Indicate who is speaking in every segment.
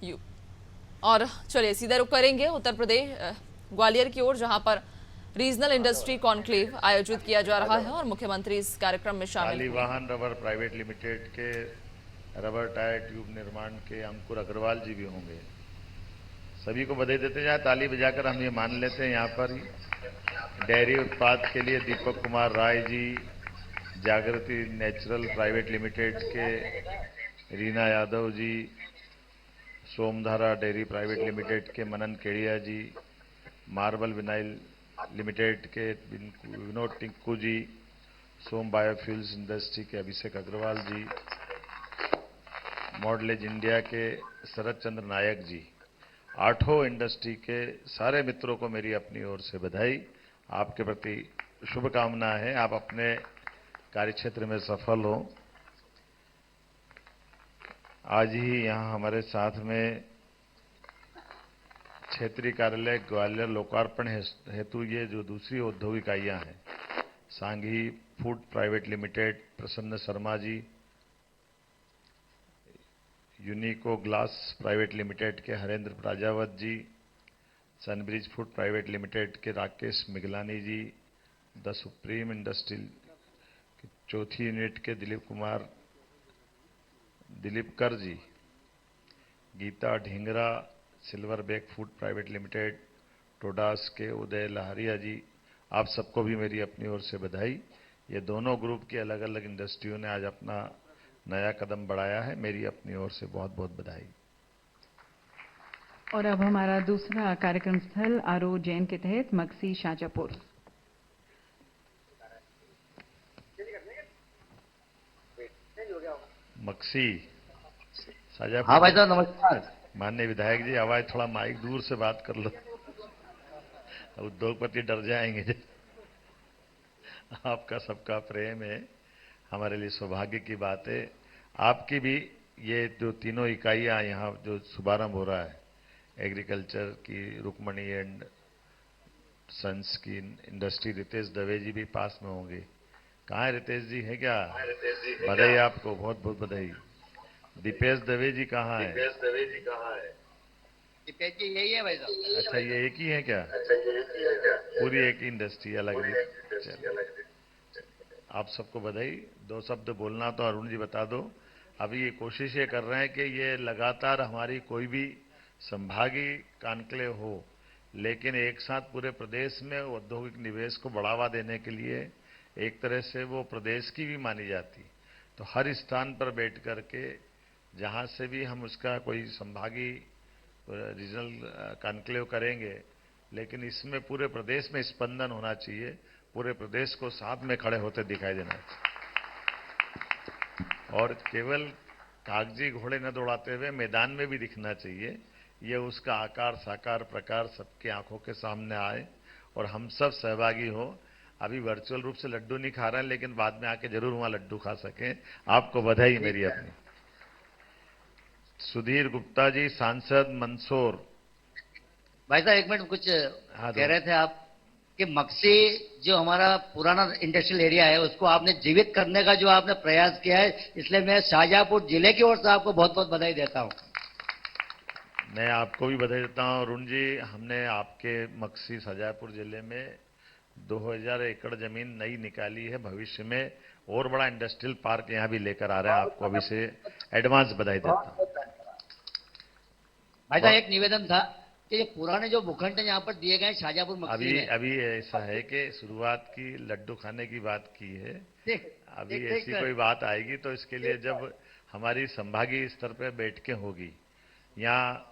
Speaker 1: You और चलिए सीधा रुख करेंगे उत्तर प्रदेश ग्वालियर की ओर, जहां पर रीजनल इंडस्ट्री कॉन्क्लेव आयोजित किया जा रहा है और मुख्यमंत्री इस कार्यक्रम में शामिल हुए।
Speaker 2: वाहन रबर प्राइवेट लिमिटेड के रबर टायर ट्यूब निर्माण के अंकुर अग्रवाल जी भी होंगे। सभी को बधाई देते जाए, ताली बजाकर हम ये मान लेते हैं। यहाँ पर डेयरी उत्पाद के लिए दीपक कुमार राय जी, जागृति नेचुरल प्राइवेट लिमिटेड के Reena Yadav ji, सोमधारा dairy private limited के मनन केड़िया जी, मार्बल विनाइल लिमिटेड के विनोद टिंकू जी, सोम बायोफ्यूल्स इंडस्ट्री के अभिषेक अग्रवाल जी, मॉडलेज इंडिया के शरद चंद्र नायक जी, आठों इंडस्ट्री के सारे मित्रों को मेरी अपनी ओर से बधाई। आपके प्रति शुभकामना है, आप अपने कार्यक्षेत्र में सफल हो। आज ही यहां हमारे साथ में क्षेत्रीय कार्यालय ग्वालियर लोकार्पण हेतु ये जो दूसरी औद्योगिक इकाइयां हैं, Sanghi food private limited Prasanna Sharma ji, Unico glass private limited के Harendra Prajawat ji, Sunbridge food private limited के Rakesh Miglani ji, the Supreme industrial की चौथी यूनिट के Dilip Kar ji, Geeta Dhingra silver back food private limited टोडास के उदय लहरिया जी, आप सबको भी मेरी अपनी ओर से बधाई। ये दोनों ग्रुप की अलग अलग इंडस्ट्रियों ने आज अपना नया कदम बढ़ाया है, मेरी अपनी ओर से बहुत बहुत बधाई।
Speaker 3: और अब हमारा दूसरा कार्यक्रम स्थल आरओ जैन के तहत मक्सी शाजापुर।
Speaker 2: मक्सी शाजापुर।
Speaker 4: हाँ भाई साहब नमस्कार।
Speaker 2: माननीय विधायक जी, आवाज थोड़ा माइक दूर से बात कर लो, उद्योगपति डर जाएंगे। आपका सबका प्रेम है, हमारे लिए सौभाग्य की बात है। आपकी भी ये जो तीनों इकाइयां यहाँ जो शुभारंभ हो रहा है, एग्रीकल्चर की रुक्मणी एंड सन्स की इंडस्ट्री, रितेश दवे जी भी पास में होंगे। कहाँ है रितेश जी, है क्या? बधाई आपको, बहुत बहुत बधाई। दीपेश दवे जी कहाँ है?
Speaker 4: दीपेश जी यही है भाई साहब।
Speaker 2: अच्छा, ये एक ही है क्या? पूरी एक ही इंडस्ट्री अलग ही। आप सबको बधाई। दो शब्द बोलना तो अरुण जी बता दो। अभी ये कोशिश ये कर रहे हैं कि ये लगातार हमारी कोई भी संभागीय कॉन्क्लेव हो, लेकिन एक साथ पूरे प्रदेश में औद्योगिक निवेश को बढ़ावा देने के लिए एक तरह से वो प्रदेश की भी मानी जाती, तो हर स्थान पर बैठ करके जहां से भी हम उसका कोई संभागीय रीजनल कॉन्क्लेव करेंगे, लेकिन इसमें पूरे प्रदेश में स्पंदन होना चाहिए, पूरे प्रदेश को साथ में खड़े होते दिखाई देना चाहिए और केवल कागजी घोड़े न दौड़ाते हुए मैदान में भी दिखना चाहिए। ये उसका आकार साकार प्रकार सबकी आंखों के सामने आए और हम सब सहभागी हो। अभी वर्चुअल रूप से लड्डू नहीं खा रहे हैं, लेकिन बाद में आके जरूर वहां लड्डू खा सकें। आपको बधाई मेरी अपनी। सुधीर गुप्ता जी, सांसद मंदसौर।
Speaker 4: भाई साहब एक मिनट, कुछ कह रहे थे आप कि मक्सी जो हमारा पुराना इंडस्ट्रियल एरिया है उसको आपने जीवित करने का जो आपने प्रयास किया है, इसलिए मैं शाहजहांपुर जिले की ओर से आपको बहुत बहुत बधाई देता हूं।
Speaker 2: मैं आपको भी बधाई देता हूं अरुण जी। हमने आपके मक्सी शाहजहांपुर जिले में 2000 एकड़ जमीन नई निकाली है। भविष्य में और बड़ा इंडस्ट्रियल पार्क यहां भी लेकर आ रहे हैं। आपको अभी से एडवांस बधाई देता हूं।
Speaker 4: भाई साहब एक निवेदन था कि ये पुराने जो भूखंड यहाँ पर दिए गए शाहजहांपुर मक्सी में,
Speaker 2: अभी ऐसा है कि शुरुआत की लड्डू खाने की बात की है। अभी ऐसी कोई बात आएगी तो इसके लिए जब हमारी संभागीय स्तर पर बैठकें होगी यहाँ।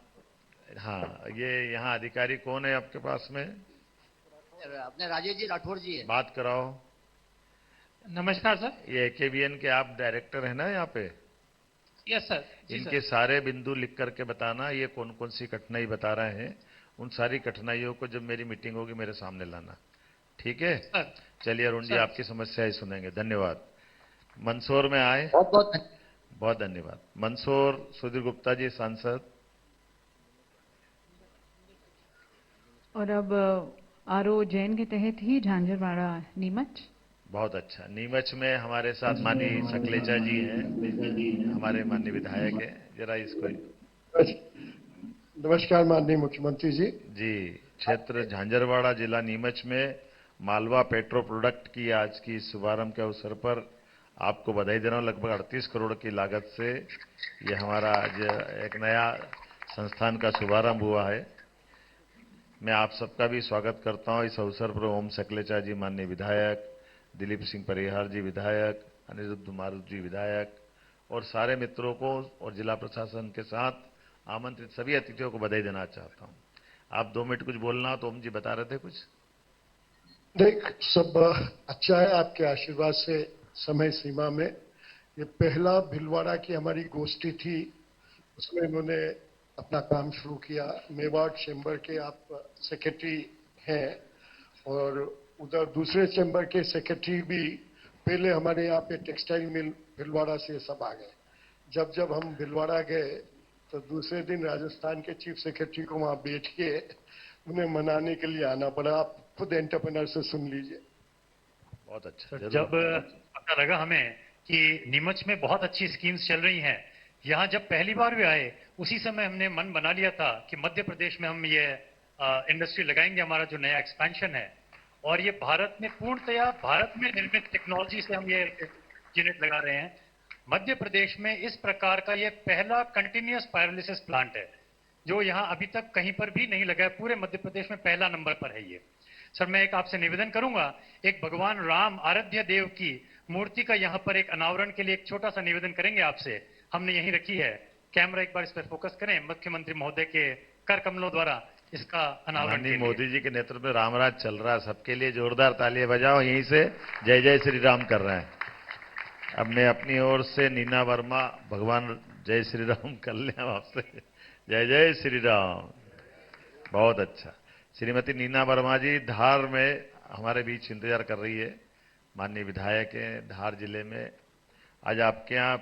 Speaker 2: हाँ, ये यहाँ अधिकारी कौन है आपके पास में?
Speaker 4: अपने राजेश जी राठौर जी है।
Speaker 2: बात कराओ।
Speaker 5: नमस्कार सर।
Speaker 2: ये एकेबीएन के आप डायरेक्टर हैं ना यहाँ पे?
Speaker 5: Yes sir.
Speaker 2: इनके सारे बिंदु लिख करके बताना, ये कौन कौन सी कठिनाई बता रहे हैं। उन सारी कठिनाइयों को जब मेरी मीटिंग होगी मेरे सामने लाना, ठीक है? चलिए अरुण जी, आपकी समस्याएं सुनेंगे। धन्यवाद। मंदसौर में आए, बहुत धन्यवाद। मंदसौर सुधीर गुप्ता जी, सांसद।
Speaker 3: और अब आरओ जैन के तहत ही झांझरवाड़ा नीमच।
Speaker 2: बहुत अच्छा। नीमच में हमारे साथ माननीय सकलेचा जी हैं, हमारे माननीय विधायक हैं। जरा इसको
Speaker 6: नमस्कार माननीय मुख्यमंत्री जी।
Speaker 2: जी, क्षेत्र झांझरवाड़ा, जिला नीमच में मालवा पेट्रो प्रोडक्ट की आज की शुभारंभ के अवसर पर आपको बधाई दे रहा हूं। लगभग 38 करोड़ की लागत से ये हमारा आज एक नया संस्थान का शुभारंभ हुआ है। मैं आप सबका भी स्वागत करता हूं। इस अवसर पर ओम सकलेचा जी माननीय विधायक, दिलीप सिंह परिहार जी विधायक, अनिरुद्ध मारुत जी विधायक और सारे मित्रों को और जिला प्रशासन के साथ आमंत्रित सभी अतिथियों को बधाई देना चाहता हूं। आप 2 मिनट कुछ बोलना हो तो ओम जी बता रहे थे कुछ।
Speaker 6: देख सब अच्छा है, आपके आशीर्वाद से समय सीमा में ये पहला भिलवाड़ा की हमारी गोष्ठी थी, उसमें इन्होंने अपना काम शुरू किया। मेवाड़ चैम्बर के आप सेक्रेटरी हैं और उधर दूसरे चैम्बर के सेक्रेटरी भी पहले हमारे यहाँ पे टेक्सटाइल मिल भिलवाड़ा से सब आ गए। जब जब हम भिलवाड़ा गए तो दूसरे दिन राजस्थान के चीफ सेक्रेटरी को वहां बैठ के उन्हें मनाने के लिए आना पड़ा। आप खुद एंटरप्रेन्योर से सुन लीजिए।
Speaker 2: बहुत अच्छा।
Speaker 7: जब पता लगा हमें कि नीमच में बहुत अच्छी स्कीम्स चल रही हैं, यहाँ जब पहली बार भी आए उसी समय हमने मन बना लिया था कि मध्य प्रदेश में हम ये इंडस्ट्री लगाएंगे, हमारा जो नया एक्सपेंशन है। और ये भारत में पूर्णतया भारत में निर्मित टेक्नोलॉजी से हम ये यूनिट लगा रहे हैं। मध्य प्रदेश में इस प्रकार का ये पहला कंटिन्यूअस पायरोलिसिस प्लांट है जो यहाँ अभी तक कहीं पर भी नहीं लगा है। पूरे मध्य प्रदेश में पहला नंबर पर है ये। सर, मैं एक आपसे निवेदन करूंगा, एक भगवान राम आराध्य देव की मूर्ति का यहाँ पर एक अनावरण के लिए एक छोटा सा निवेदन करेंगे आपसे। हमने यहीं रखी है, कैमरा एक बार इस पर फोकस करें। मुख्यमंत्री महोदय के कर कमलों द्वारा इसका अनावरण
Speaker 2: माननीय मोदी जी के नेतृत्व में रामराज चल रहा है। सबके लिए जोरदार तालियां बजाओ। यहीं से जय जय श्री राम कर रहे हैं। अब मैं अपनी ओर से नीना वर्मा भगवान जय श्री राम कर लें आपसे। जय जय श्री राम। बहुत अच्छा। श्रीमती नीना वर्मा जी धार में हमारे बीच इंतजार कर रही है। माननीय विधायक हैं धार जिले में। आज आपके यहाँ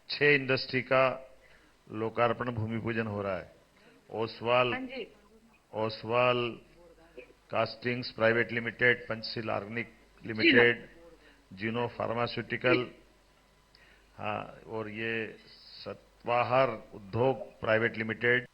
Speaker 2: 6 इंडस्ट्री का लोकार्पण भूमि पूजन हो रहा है। Oswal castings private limited, Panchsheel organic limited, जिनो फार्मास्यूटिकल, हाँ, और ये सतवाहर उद्योग प्राइवेट लिमिटेड,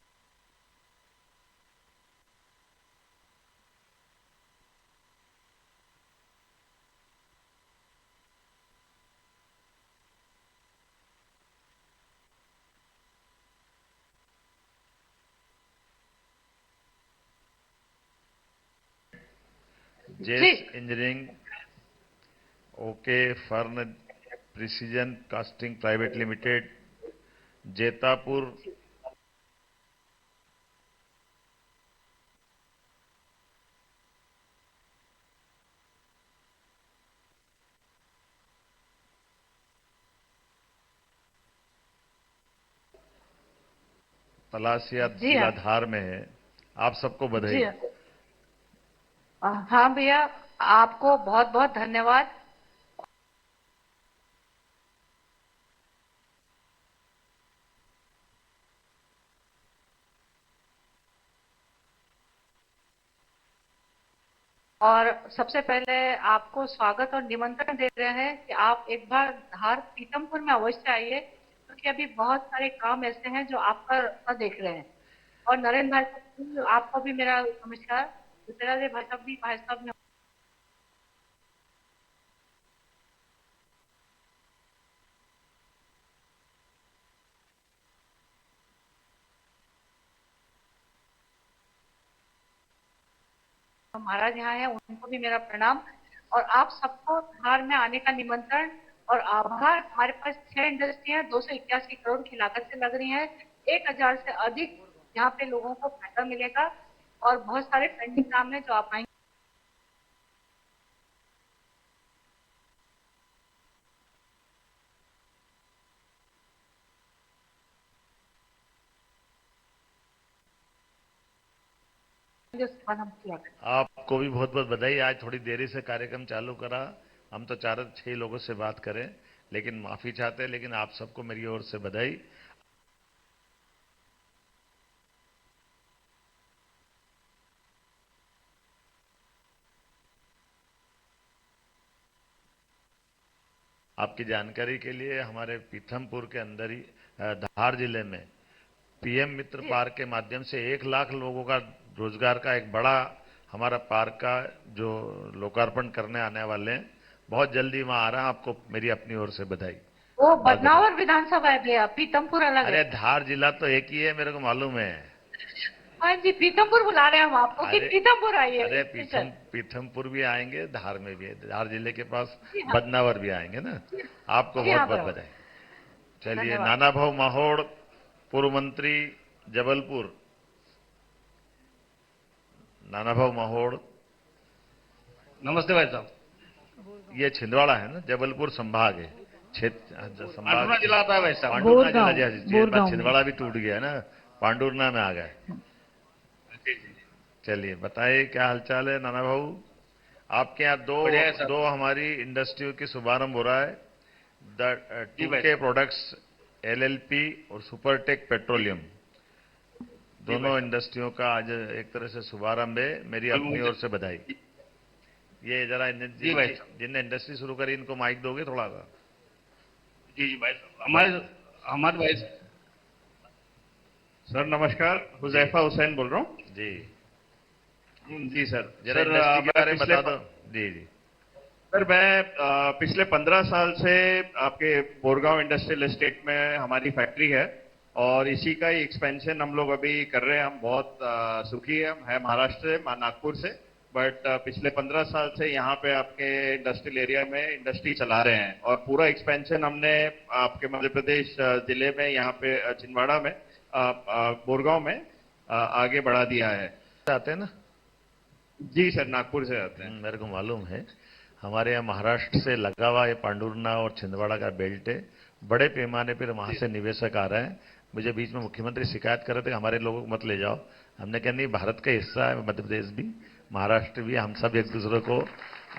Speaker 2: जेस engineering, okay Fern precision casting private limited, Jetapur Talasiya जिला धार में है। आप सबको बधाई।
Speaker 8: हाँ भैया, आपको बहुत बहुत धन्यवाद। और सबसे पहले आपको स्वागत और निमंत्रण दे रहे हैं कि आप एक बार धार पीतमपुर में अवश्य आइए, क्योंकि अभी बहुत सारे काम ऐसे हैं जो आप पर देख रहे हैं। और नरेंद्र भाई साहब, आपको भी मेरा नमस्कार। भाई साहब ने महाराज यहाँ है, उनको भी मेरा प्रणाम। और आप सबको धार में आने का निमंत्रण और आभार। हमारे पास 6 इंडस्ट्रियां 281 करोड़ की लागत से लग रही हैं। 1000 से अधिक यहाँ पे लोगों को फायदा मिलेगा और बहुत सारे पेंडिंग काम है जो आप आएंगे।
Speaker 2: आपको भी बहुत बहुत बधाई। आज थोड़ी देरी से कार्यक्रम चालू करा। हम तो चाह रहे 6 लोगों से बात करें, लेकिन माफी चाहते हैं। लेकिन आप सबको मेरी ओर से बधाई। आपकी जानकारी के लिए हमारे पीथमपुर के अंदर ही धार जिले में पीएम मित्र पार्क के माध्यम से 1 लाख लोगों का रोजगार का एक बड़ा हमारा पार्क का जो लोकार्पण करने आने वाले हैं, बहुत जल्दी वहां आ रहा है। आपको मेरी अपनी ओर से बधाई।
Speaker 8: वो बदनावर विधानसभा है भैया, पीतमपुर अलग
Speaker 2: अरे
Speaker 8: है।
Speaker 2: धार जिला तो एक ही है, मेरे को मालूम है।
Speaker 8: हाँ जी, पीतमपुर बुला रहे हैं हम आपको कि पीतमपुर आइए।
Speaker 2: अरे पीथमपुर भी आएंगे, धार में भी है, धार जिले के पास बदनावर भी आएंगे ना। आपको
Speaker 8: जी हाँ,
Speaker 2: बहुत बहुत बधाई। चलिए,
Speaker 8: धन्यवाद।
Speaker 2: नाना भाऊ महोड़, पूर्व मंत्री जबलपुर। नाना भाऊ महोड़,
Speaker 9: नमस्ते भाई साहब।
Speaker 2: ये छिंदवाड़ा है ना, जबलपुर संभाग है, क्षेत्र संभाग
Speaker 9: पांडुर्ना जिला आता है भाई साहब।
Speaker 2: पांडुर्ना जिला,
Speaker 3: बोरगांव
Speaker 2: छिंदवाड़ा भी टूट गया ना, पांडुर्ना में आ गए। चलिए, बताइए क्या हालचाल है नाना भाऊ। आपके यहाँ दो हमारी इंडस्ट्रियों की शुभारंभ हो रहा है, द 2K प्रोडक्ट्स LLP और सुपरटेक पेट्रोलियम। दोनों इंडस्ट्रियों का आज एक तरह से शुभारंभ है। मेरी अपनी ओर से बधाई। ये जरा जिनने इंडस्ट्री शुरू करी इनको माइक दोगे थोड़ा सा।
Speaker 9: जी भाई साहब, हमारे भाई सर नमस्कार, हुजैफा हुसैन बोल रहा हूँ। जी सर,
Speaker 2: जरा इंडस्ट्री के बारे में बता दो। जी जी
Speaker 9: सर, मैं पिछले 15 साल से आपके बोरगांव इंडस्ट्रियल एस्टेट में हमारी फैक्ट्री है और इसी का ही एक्सपेंशन हम लोग अभी कर रहे हैं। हम बहुत सुखी हैं। हम है महाराष्ट्र से, नागपुर से, बट पिछले 15 साल से यहाँ पे आपके इंडस्ट्रियल एरिया में इंडस्ट्री चला रहे हैं और पूरा एक्सपेंशन हमने आपके मध्य प्रदेश जिले में, यहाँ पे छिंदवाड़ा में, बोरगांव में आगे बढ़ा दिया है।
Speaker 2: आते हैं ना?
Speaker 9: जी सर, नागपुर से आते हैं।
Speaker 2: मेरे को मालूम है। हमारे यहाँ महाराष्ट्र से लगा हुआ ये पांडुर्ना और छिंदवाड़ा का बेल्ट है। बड़े पैमाने पर वहां से निवेशक आ रहे हैं। मुझे बीच में मुख्यमंत्री शिकायत कर रहे थे हमारे लोगों को मत ले जाओ। हमने कहा नहीं, भारत का हिस्सा है मध्य प्रदेश भी, महाराष्ट्र भी, हम सब एक दूसरे को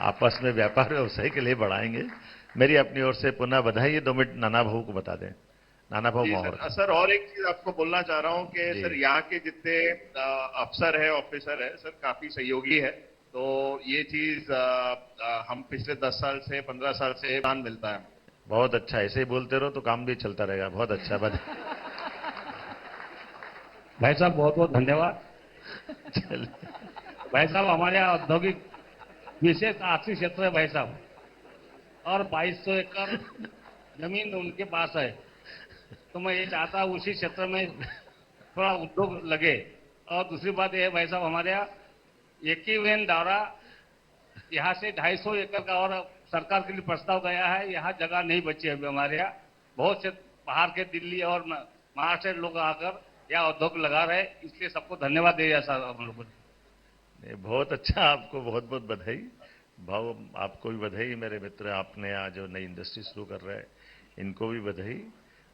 Speaker 2: आपस में व्यापार व्यवसाय के लिए बढ़ाएंगे। मेरी अपनी ओर से पुनः बधाई। 2 मिनट नाना भाऊ को बता दें। नाना भाऊ महोड़।
Speaker 9: सर, और एक चीज आपको बोलना चाह रहा हूँ कि सर यहाँ के जितने अफसर है, ऑफिसर है सर, काफी सहयोगी है। तो ये चीज हम पिछले 10 साल से, 15 साल से ध्यान मिलता है।
Speaker 2: बहुत अच्छा, ऐसे ही बोलते रहो तो काम भी चलता रहेगा। बहुत अच्छा।
Speaker 9: भाई साहब बहुत बहुत धन्यवाद।
Speaker 2: चलिए,
Speaker 9: भाई साहब, हमारे यहाँ औद्योगिक विशेष आर्थिक क्षेत्र है भाई साहब, और 2200 एकड़ जमीन उनके पास है। तो मैं ये चाहता हूँ उसी क्षेत्र में थोड़ा उद्योग लगे। और दूसरी बात यह है भाई साहब, हमारे यहाँ एक ही वेन द्वारा यहाँ से 250 एकड़ का और सरकार के लिए प्रस्ताव गया है। यहाँ जगह नहीं बची अभी हमारे यहाँ। बहुत से बाहर के दिल्ली और महाराष्ट्र लोग आकर यहाँ उद्योग लगा रहे, इसलिए सबको धन्यवाद दिया सर हम लोगों ने।
Speaker 2: बहुत अच्छा, आपको बहुत बहुत बधाई भाव। आपको भी बधाई मेरे मित्र, आपने आज जो नई इंडस्ट्री शुरू कर रहे हैं इनको भी बधाई।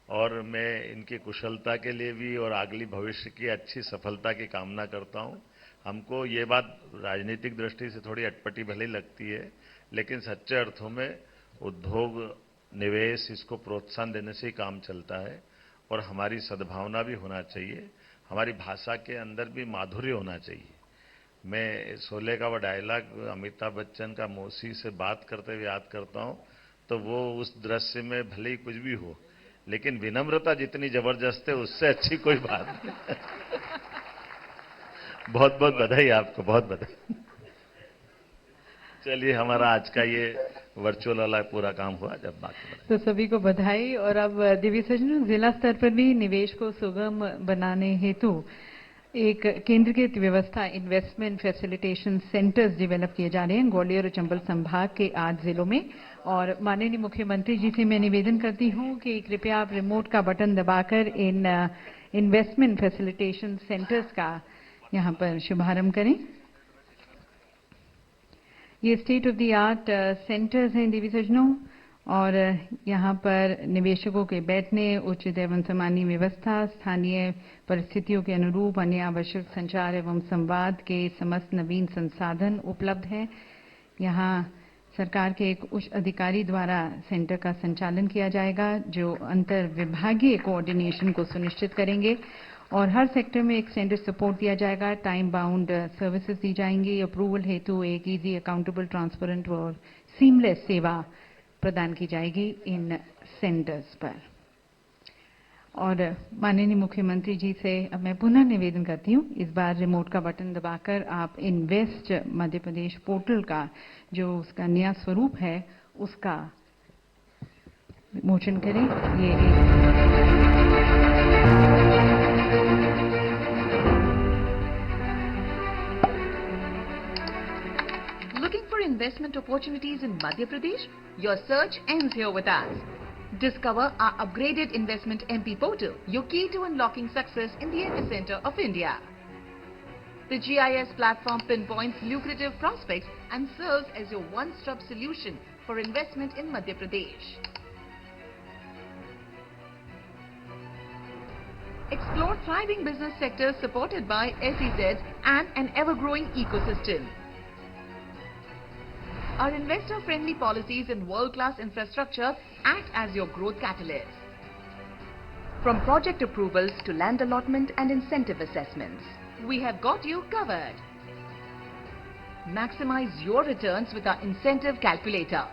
Speaker 2: और मैं इनकी कुशलता के लिए भी और अगली भविष्य की अच्छी सफलता की कामना करता हूं। हमको ये बात राजनीतिक दृष्टि से थोड़ी अटपटी भले लगती है, लेकिन सच्चे अर्थों में उद्योग, निवेश, इसको प्रोत्साहन देने से ही काम चलता है। और हमारी सद्भावना भी होना चाहिए, हमारी भाषा के अंदर भी माधुर्य होना चाहिए। मैं शोले का वो डायलॉग अमिताभ बच्चन का मौसी से बात करते हुए याद करता हूं, तो वो उस दृश्य में भले ही कुछ भी हो, लेकिन विनम्रता जितनी जबरदस्त है उससे अच्छी कोई बात नहीं। बहुत बहुत बधाई आपको, बहुत बधाई। चलिए, हमारा आज का ये वर्चुअल वाला पूरा काम हुआ। जब बात
Speaker 3: तो सभी को बधाई। और अब दिव्य सज्जनों, जिला स्तर पर भी निवेश को सुगम बनाने हेतु एक केंद्रीकृत व्यवस्था, इन्वेस्टमेंट फैसिलिटेशन सेंटर्स डेवलप किए जा रहे हैं ग्वालियर और चंबल संभाग के 8 जिलों में। और माननीय मुख्यमंत्री जी से मैं निवेदन करती हूं कि कृपया आप रिमोट का बटन दबाकर इन इन्वेस्टमेंट फैसिलिटेशन सेंटर्स का यहां पर शुभारंभ करें। ये state of the art centres हैं देवी सज्जनों, और यहाँ पर निवेशकों के बैठने, उचित एवं सामान्य व्यवस्था, स्थानीय परिस्थितियों के अनुरूप अन्य आवश्यक संचार एवं संवाद के समस्त नवीन संसाधन उपलब्ध हैं। यहाँ सरकार के एक उच्च अधिकारी द्वारा सेंटर का संचालन किया जाएगा, जो अंतर विभागीय कोऑर्डिनेशन को सुनिश्चित करेंगे। और हर सेक्टर में एक सेंटर सपोर्ट दिया जाएगा, टाइम बाउंड सर्विसेज दी जाएंगी। अप्रूवल हेतु एक इजी, अकाउंटेबल, ट्रांसपेरेंट और सीमलेस सेवा प्रदान की जाएगी इन सेंटर्स पर। और माननीय मुख्यमंत्री जी से अब मैं पुनः निवेदन करती हूँ, इस बार रिमोट का बटन दबाकर आप इन्वेस्ट मध्य प्रदेश पोर्टल का जो उसका नया स्वरूप है उसका विमोचन करें। ये
Speaker 10: Looking for investment opportunities in Madhya Pradesh? Your search ends here with us. Discover our upgraded investment MP portal, your key to unlocking success in the epicenter of India. The GIS platform pinpoints lucrative prospects and serves as your one-stop solution for investment in Madhya Pradesh. Explore thriving business sectors supported by SEZs and an ever-growing ecosystem. Our investor-friendly policies and world-class infrastructure act as your growth catalyst. From project approvals to land allotment and incentive assessments, we have got you covered. Maximize your returns with our incentive calculator.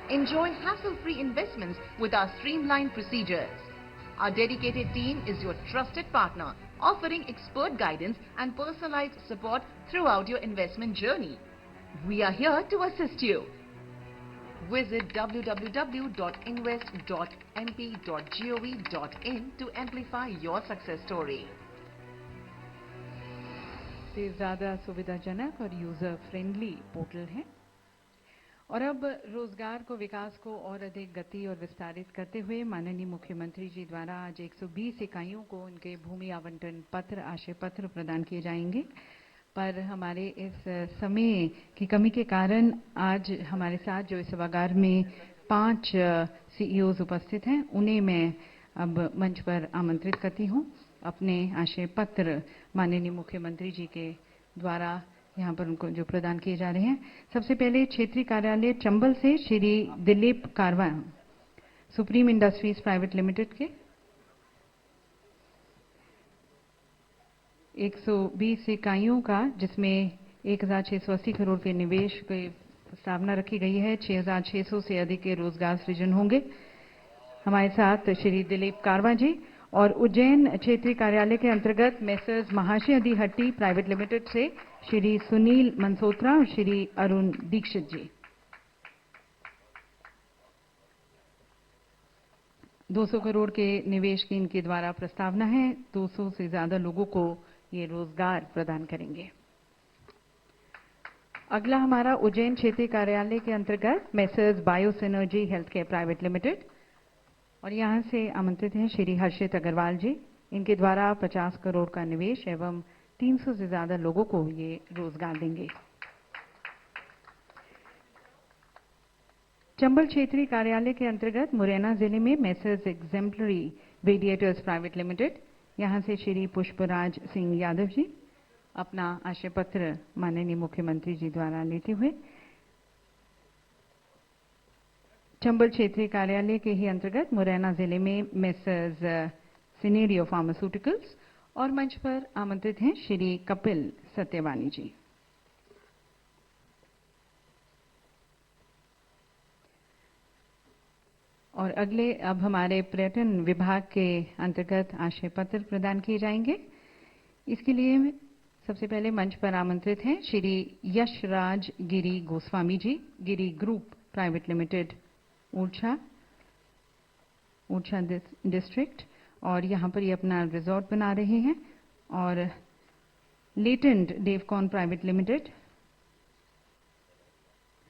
Speaker 10: Enjoy hassle-free investments with our streamlined procedures. Our dedicated team is your trusted partner, offering expert guidance and personalized support throughout your investment journey. We are here to assist you. Visit www.invest.mp.gov.in to amplify your success story.
Speaker 3: से ज़्यादा सुविधाजनक और user friendly portal है और अब रोजगार को विकास को और अधिक गति और विस्तारित करते हुए माननीय मुख्यमंत्री जी द्वारा आज 120 इकाइयों को उनके भूमि आवंटन पत्र आशय पत्र प्रदान किए जाएंगे। पर हमारे इस समय की कमी के कारण आज हमारे साथ जो इस सभागार में 5 CEOs उपस्थित हैं उन्हें मैं अब मंच पर आमंत्रित करती हूं अपने आशय पत्र माननीय मुख्यमंत्री जी के द्वारा यहाँ पर उनको जो प्रदान किए जा रहे हैं। सबसे पहले क्षेत्रीय कार्यालय चंबल से श्री दिलीप कारवा, सुप्रीम इंडस्ट्रीज प्राइवेट लिमिटेड के 120 इकाइयों का, जिसमें 1680 करोड़ के निवेश की प्रस्तावना रखी गई है। 6600 से अधिक के रोजगार सृजन होंगे। हमारे साथ श्री दिलीप कारवा जी और उज्जैन क्षेत्रीय कार्यालय के अंतर्गत मेसर्स महाशय अदी हट्टी प्राइवेट लिमिटेड से श्री सुनील मनसोत्रा और श्री अरुण दीक्षित जी। 200 करोड़ के निवेश की इनके द्वारा प्रस्तावना है। 200 से ज्यादा लोगों को ये रोजगार प्रदान करेंगे। अगला हमारा उज्जैन क्षेत्रीय कार्यालय के अंतर्गत messrs bio synergy health care private limited और यहां से आमंत्रित हैं श्री हर्षित अग्रवाल जी। इनके द्वारा 50 करोड़ का निवेश एवं 300 से ज्यादा लोगों को ये रोजगार देंगे। चंबल क्षेत्रीय कार्यालय के अंतर्गत मुरैना जिले में messrs exemplary radiators private limited, यहां से श्री पुष्पराज सिंह यादव जी अपना आशय पत्र माननीय मुख्यमंत्री जी द्वारा लेते हुए चंबल क्षेत्रीय कार्यालय के ही अंतर्गत मुरैना जिले में मेसर्स सिनेरियो फार्मास्यूटिकल्स और मंच पर आमंत्रित हैं श्री कपिल सत्यवानी जी। और अगले अब हमारे पर्यटन विभाग के अंतर्गत आशय पत्र प्रदान किए जाएंगे। इसके लिए सबसे पहले मंच पर आमंत्रित हैं श्री यशराज गिरी गोस्वामी जी, गिरी ग्रुप प्राइवेट लिमिटेड ऊर्जा डिस्ट्रिक्ट, और यहाँ पर ये अपना रिजॉर्ट बना रहे हैं। और लेटेंट डेवकॉन प्राइवेट लिमिटेड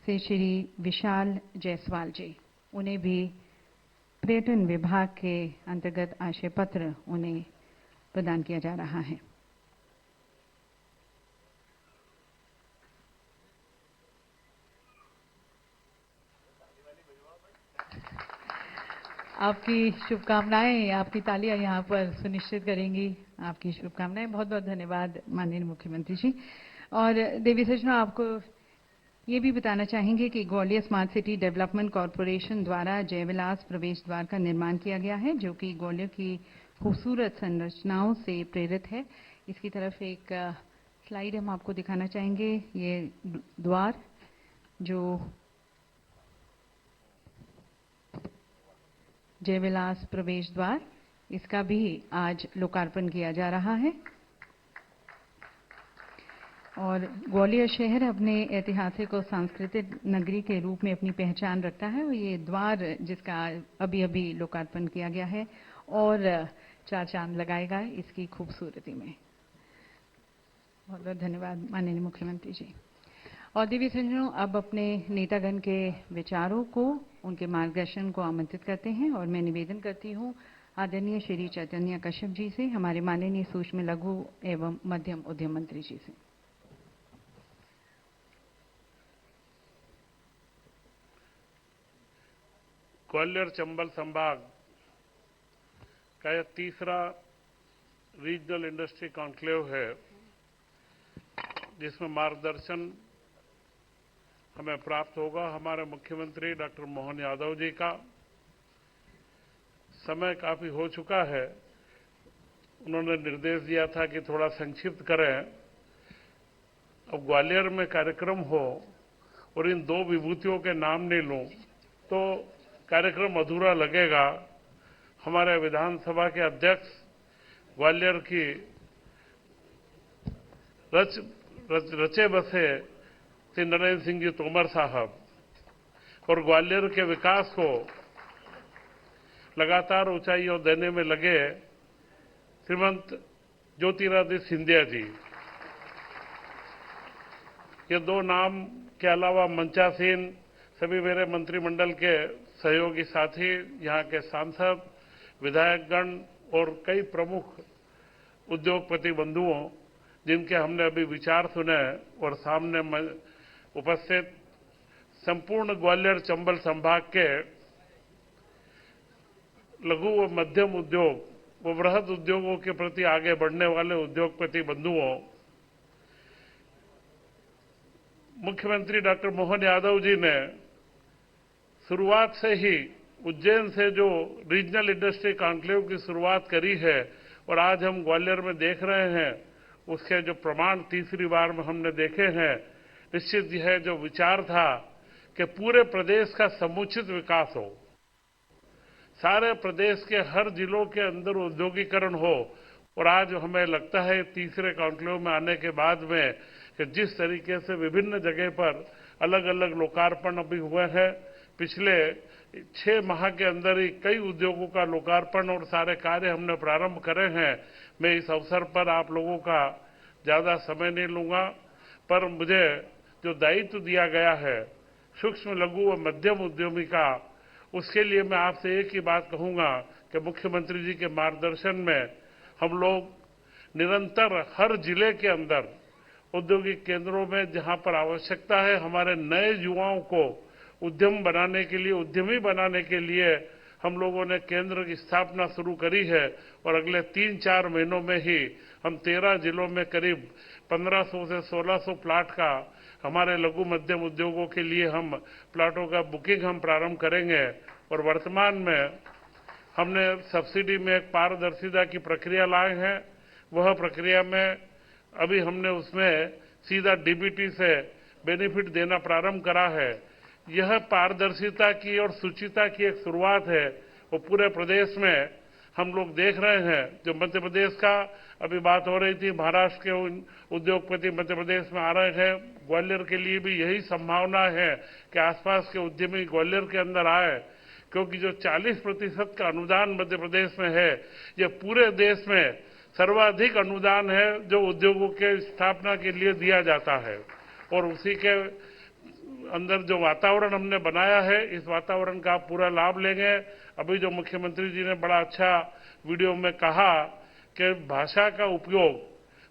Speaker 3: से श्री विशाल जायसवाल जी, उन्हें भी पर्यटन विभाग के अंतर्गत आशय पत्र उन्हें प्रदान किया जा रहा है। आपकी शुभकामनाएं, आपकी तालियां यहाँ पर सुनिश्चित करेंगी आपकी शुभकामनाएं। बहुत बहुत धन्यवाद माननीय मुख्यमंत्री जी। और देवी सज्जनों, आपको ये भी बताना चाहेंगे कि Gwalior smart city development corporation द्वारा जयविलास प्रवेश द्वार का निर्माण किया गया है, जो कि ग्वालियर की खूबसूरत संरचनाओं से प्रेरित है। इसकी तरफ एक स्लाइड हम आपको दिखाना चाहेंगे। ये द्वार जो जयविलास प्रवेश द्वार, इसका भी आज लोकार्पण किया जा रहा है। और ग्वालियर शहर अपने ऐतिहासिक और सांस्कृतिक नगरी के रूप में अपनी पहचान रखता है और ये द्वार जिसका अभी अभी लोकार्पण किया गया है और 4 चांद लगाएगा इसकी खूबसूरती में। बहुत बहुत धन्यवाद माननीय मुख्यमंत्री जी। और देवी सज्जनों, अब अपने नेतागण के विचारों को, उनके मार्गदर्शन को आमंत्रित करते हैं और मैं निवेदन करती हूँ आदरणीय श्री चैतन्य कश्यप जी से, हमारे माननीय सूक्ष्म लघु एवं मध्यम उद्यम मंत्री जी से।
Speaker 11: ग्वालियर चंबल संभाग का यह तीसरा रीजनल इंडस्ट्री कॉन्क्लेव है, जिसमें मार्गदर्शन हमें प्राप्त होगा हमारे मुख्यमंत्री डॉक्टर मोहन यादव जी का। समय काफी हो चुका है, उन्होंने निर्देश दिया था कि थोड़ा संक्षिप्त करें। अब ग्वालियर में कार्यक्रम हो और इन 2 विभूतियों के नाम नहीं लूं तो कार्यक्रम अधूरा लगेगा। हमारे विधानसभा के अध्यक्ष ग्वालियर की रचे बसे श्री नरेंद्र सिंह जी तोमर साहब और ग्वालियर के विकास को लगातार ऊंचाइयों देने में लगे श्रीमंत ज्योतिरादित्य सिंधिया जी, ये 2 नाम के अलावा मंचासीन सभी मेरे मंत्रिमंडल के सहयोगी साथी, यहाँ के सांसद, विधायकगण और कई प्रमुख उद्योगपति बंधुओं जिनके हमने अभी विचार सुने और सामने उपस्थित संपूर्ण ग्वालियर चंबल संभाग के लघु व मध्यम उद्योग व बृहद उद्योगों के प्रति आगे बढ़ने वाले उद्योगपति बंधुओं, मुख्यमंत्री डॉक्टर मोहन यादव जी ने शुरुआत से ही उज्जैन से जो रीजनल इंडस्ट्री कॉन्क्लेव की शुरुआत करी है और आज हम ग्वालियर में देख रहे हैं, उसके जो प्रमाण तीसरी बार में हमने देखे हैं। निश्चित यह जो विचार था कि पूरे प्रदेश का समुचित विकास हो, सारे प्रदेश के हर जिलों के अंदर औद्योगिकरण हो, और आज हमें लगता है तीसरे कॉन्क्लेव में आने के बाद में कि जिस तरीके से विभिन्न जगह पर अलग अलग लोकार्पण अभी हुए हैं, पिछले 6 माह के अंदर ही कई उद्योगों का लोकार्पण और सारे कार्य हमने प्रारंभ करे हैं। मैं इस अवसर पर आप लोगों का ज्यादा समय नहीं लूंगा, पर मुझे जो दायित्व दिया गया है सूक्ष्म लघु व मध्यम उद्यमी का, उसके लिए मैं आपसे एक ही बात कहूंगा कि मुख्यमंत्री जी के मार्गदर्शन में हम लोग निरंतर हर जिले के अंदर औद्योगिक केंद्रों में जहां पर आवश्यकता है, हमारे नए युवाओं को उद्यम बनाने के लिए, उद्यमी बनाने के लिए हम लोगों ने केंद्र की स्थापना शुरू करी है और अगले 3-4 महीनों में ही हम 13 जिलों में करीब 1500 से 1600 प्लाट का हमारे लघु मध्यम उद्योगों के लिए हम प्लाटों का बुकिंग हम प्रारंभ करेंगे। और वर्तमान में हमने सब्सिडी में एक पारदर्शिता की प्रक्रिया लाए हैं। वह प्रक्रिया में अभी हमने उसमें सीधा डीबीटी से बेनिफिट देना प्रारंभ करा है। यह पारदर्शिता की और शुचिता की एक शुरुआत है, वो पूरे प्रदेश में हम लोग देख रहे हैं। जो मध्य प्रदेश का अभी बात हो रही थी, महाराष्ट्र के उद्योगपति मध्य प्रदेश में आ रहे हैं, ग्वालियर के लिए भी यही संभावना है कि आसपास के उद्यमी ग्वालियर के अंदर आए, क्योंकि जो 40% का अनुदान मध्य प्रदेश में है, यह पूरे देश में सर्वाधिक अनुदान है जो उद्योगों के स्थापना के लिए दिया जाता है। और उसी के अंदर जो वातावरण हमने बनाया है, इस वातावरण का आप पूरा लाभ लेंगे। अभी जो मुख्यमंत्री जी ने बड़ा अच्छा वीडियो में कहा कि भाषा का उपयोग,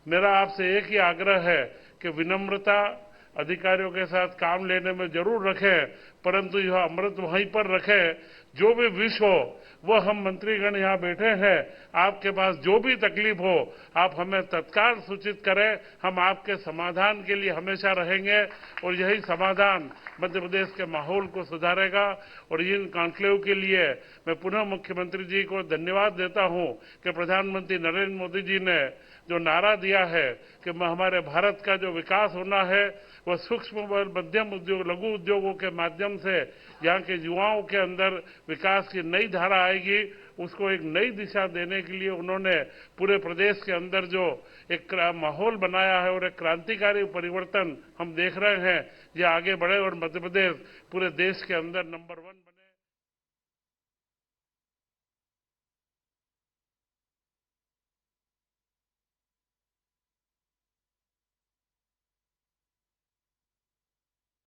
Speaker 11: मेरा आपसे एक ही आग्रह है कि विनम्रता अधिकारियों के साथ काम लेने में जरूर रखें, परंतु यह अमृत वहीं पर रखें। जो भी विष हो वह हम मंत्रीगण यहाँ बैठे हैं, आपके पास जो भी तकलीफ हो आप हमें तत्काल सूचित करें, हम आपके समाधान के लिए हमेशा रहेंगे और यही समाधान मध्य प्रदेश के माहौल को सुधारेगा। और इन कॉन्क्लेव के लिए मैं पुनः मुख्यमंत्री जी को धन्यवाद देता हूं कि प्रधानमंत्री नरेंद्र मोदी जी ने जो नारा दिया है कि हमारे भारत का जो विकास होना है वह सूक्ष्म व मध्यम उद्योग, लघु उद्योगों के माध्यम से यहाँ के युवाओं के अंदर विकास की नई धारा आएगी, उसको एक नई दिशा देने के लिए उन्होंने पूरे प्रदेश के अंदर जो एक माहौल बनाया है और एक क्रांतिकारी परिवर्तन हम देख रहे हैं, ये आगे बढ़े और मध्य प्रदेश पूरे देश के अंदर नंबर 1